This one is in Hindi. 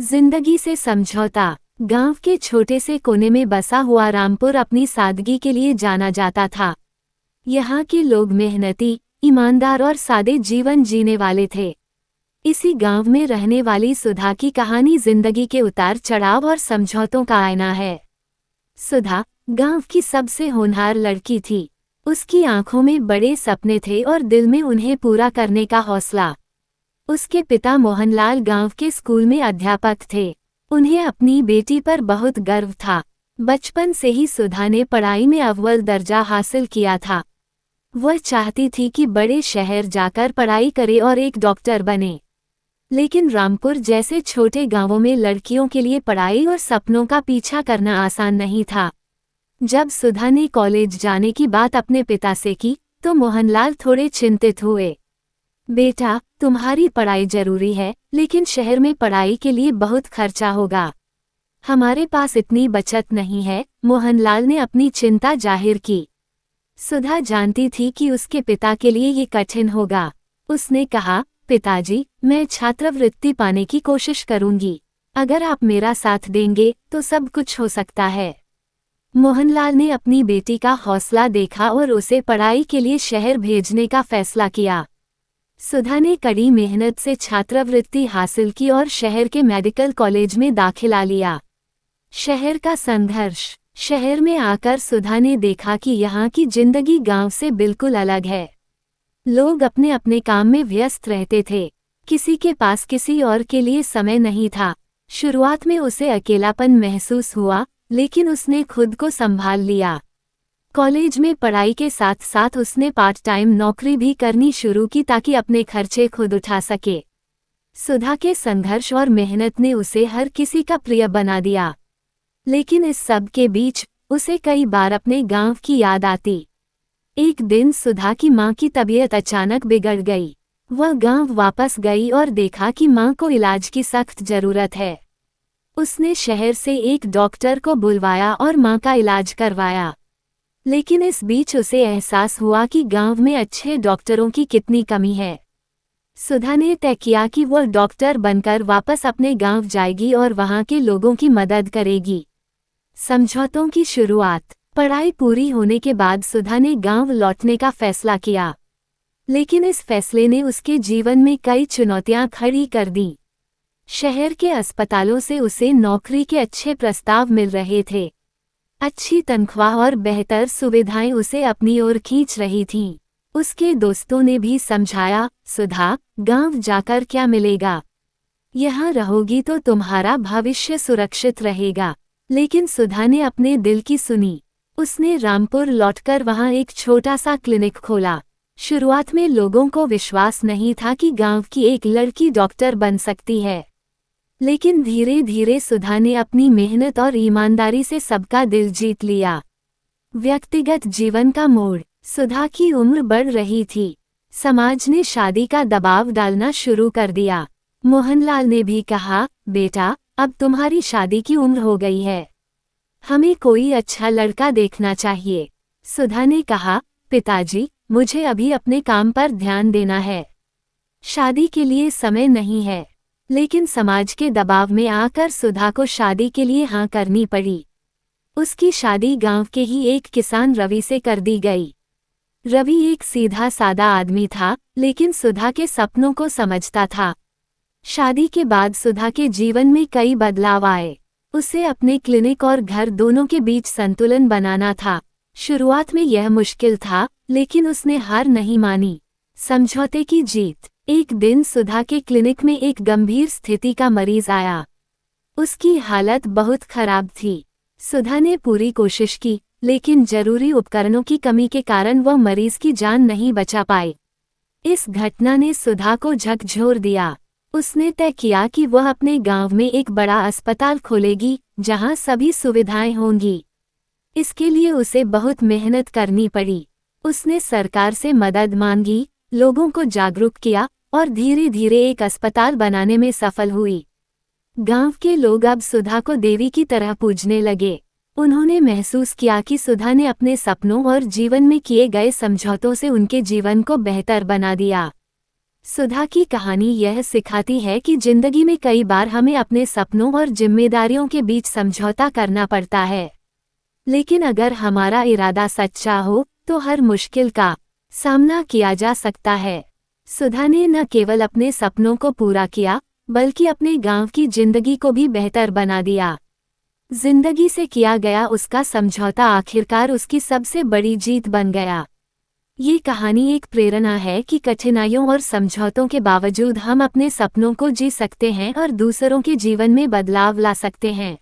जिंदगी से समझौता। गांव के छोटे से कोने में बसा हुआ रामपुर अपनी सादगी के लिए जाना जाता था। यहाँ के लोग मेहनती, ईमानदार और सादे जीवन जीने वाले थे। इसी गांव में रहने वाली सुधा की कहानी जिंदगी के उतार चढ़ाव और समझौतों का आईना है। सुधा गांव की सबसे होनहार लड़की थी। उसकी आंखों में बड़े सपने थे और दिल में उन्हें पूरा करने का हौसला। उसके पिता मोहनलाल गांव के स्कूल में अध्यापक थे। उन्हें अपनी बेटी पर बहुत गर्व था। बचपन से ही सुधा ने पढ़ाई में अव्वल दर्जा हासिल किया था। वह चाहती थी कि बड़े शहर जाकर पढ़ाई करे और एक डॉक्टर बने। लेकिन रामपुर जैसे छोटे गांवों में लड़कियों के लिए पढ़ाई और सपनों का पीछा करना आसान नहीं था। जब सुधा ने कॉलेज जाने की बात अपने पिता से की तो मोहनलाल थोड़े चिंतित हुए। बेटा, तुम्हारी पढ़ाई जरूरी है, लेकिन शहर में पढ़ाई के लिए बहुत खर्चा होगा। हमारे पास इतनी बचत नहीं है, मोहनलाल ने अपनी चिंता जाहिर की। सुधा जानती थी कि उसके पिता के लिए ये कठिन होगा। उसने कहा, पिताजी, मैं छात्रवृत्ति पाने की कोशिश करूंगी। अगर आप मेरा साथ देंगे तो सब कुछ हो सकता है। मोहनलाल ने अपनी बेटी का हौसला देखा और उसे पढ़ाई के लिए शहर भेजने का फैसला किया। सुधा ने कड़ी मेहनत से छात्रवृत्ति हासिल की और शहर के मेडिकल कॉलेज में दाखिला लिया। शहर का संघर्ष। शहर में आकर सुधा ने देखा कि यहाँ की जिंदगी गांव से बिल्कुल अलग है। लोग अपने अपने काम में व्यस्त रहते थे। किसी के पास किसी और के लिए समय नहीं था। शुरुआत में उसे अकेलापन महसूस हुआ, लेकिन उसने खुद को संभाल लिया। कॉलेज में पढ़ाई के साथ साथ उसने पार्ट टाइम नौकरी भी करनी शुरू की ताकि अपने खर्चे खुद उठा सके। सुधा के संघर्ष और मेहनत ने उसे हर किसी का प्रिय बना दिया। लेकिन इस सब के बीच उसे कई बार अपने गांव की याद आती। एक दिन सुधा की मां की तबीयत अचानक बिगड़ गई। वह गांव वापस गई और देखा कि मां को इलाज की सख्त जरूरत है। उसने शहर से एक डॉक्टर को बुलवाया और मां का इलाज करवाया। लेकिन इस बीच उसे एहसास हुआ कि गांव में अच्छे डॉक्टरों की कितनी कमी है। सुधा ने तय किया कि वह डॉक्टर बनकर वापस अपने गांव जाएगी और वहां के लोगों की मदद करेगी। समझौतों की शुरुआत। पढ़ाई पूरी होने के बाद सुधा ने गांव लौटने का फैसला किया। लेकिन इस फैसले ने उसके जीवन में कई चुनौतियां खड़ी कर दी। शहर के अस्पतालों से उसे नौकरी के अच्छे प्रस्ताव मिल रहे थे। अच्छी तनख्वाह और बेहतर सुविधाएं उसे अपनी ओर खींच रही थीं। उसके दोस्तों ने भी समझाया, सुधा, गांव जाकर क्या मिलेगा? यहाँ रहोगी तो तुम्हारा भविष्य सुरक्षित रहेगा। लेकिन सुधा ने अपने दिल की सुनी। उसने रामपुर लौटकर वहां एक छोटा सा क्लिनिक खोला। शुरुआत में लोगों को विश्वास नहीं था कि गांव की एक लड़की डॉक्टर बन सकती है। लेकिन धीरे धीरे सुधा ने अपनी मेहनत और ईमानदारी से सबका दिल जीत लिया। व्यक्तिगत जीवन का मोड़। सुधा की उम्र बढ़ रही थी। समाज ने शादी का दबाव डालना शुरू कर दिया। मोहनलाल ने भी कहा, बेटा, अब तुम्हारी शादी की उम्र हो गई है। हमें कोई अच्छा लड़का देखना चाहिए। सुधा ने कहा, पिताजी, मुझे अभी अपने काम पर ध्यान देना है। शादी के लिए समय नहीं है। लेकिन समाज के दबाव में आकर सुधा को शादी के लिए हाँ करनी पड़ी। उसकी शादी गांव के ही एक किसान रवि से कर दी गई। रवि एक सीधा सादा आदमी था, लेकिन सुधा के सपनों को समझता था। शादी के बाद सुधा के जीवन में कई बदलाव आए। उसे अपने क्लिनिक और घर दोनों के बीच संतुलन बनाना था। शुरुआत में यह मुश्किल था, लेकिन उसने हार नहीं मानी। समझौते की जीत। एक दिन सुधा के क्लिनिक में एक गंभीर स्थिति का मरीज आया। उसकी हालत बहुत खराब थी। सुधा ने पूरी कोशिश की, लेकिन जरूरी उपकरणों की कमी के कारण वह मरीज की जान नहीं बचा पाई। इस घटना ने सुधा को झकझोर दिया। उसने तय किया कि वह अपने गांव में एक बड़ा अस्पताल खोलेगी, जहां सभी सुविधाएं होंगी। इसके लिए उसे बहुत मेहनत करनी पड़ी। उसने सरकार से मदद मांगी, लोगों को जागरूक किया और धीरे धीरे एक अस्पताल बनाने में सफल हुई। गांव के लोग अब सुधा को देवी की तरह पूजने लगे। उन्होंने महसूस किया कि सुधा ने अपने सपनों और जीवन में किए गए समझौतों से उनके जीवन को बेहतर बना दिया। सुधा की कहानी यह सिखाती है कि जिंदगी में कई बार हमें अपने सपनों और जिम्मेदारियों के बीच समझौता करना पड़ता है, लेकिन अगर हमारा इरादा सच्चा हो तो हर मुश्किल का सामना किया जा सकता है। सुधा ने न केवल अपने सपनों को पूरा किया, बल्कि अपने गांव की जिंदगी को भी बेहतर बना दिया। जिंदगी से किया गया उसका समझौता आखिरकार उसकी सबसे बड़ी जीत बन गया। ये कहानी एक प्रेरणा है कि कठिनाइयों और समझौतों के बावजूद हम अपने सपनों को जी सकते हैं और दूसरों के जीवन में बदलाव ला सकते हैं।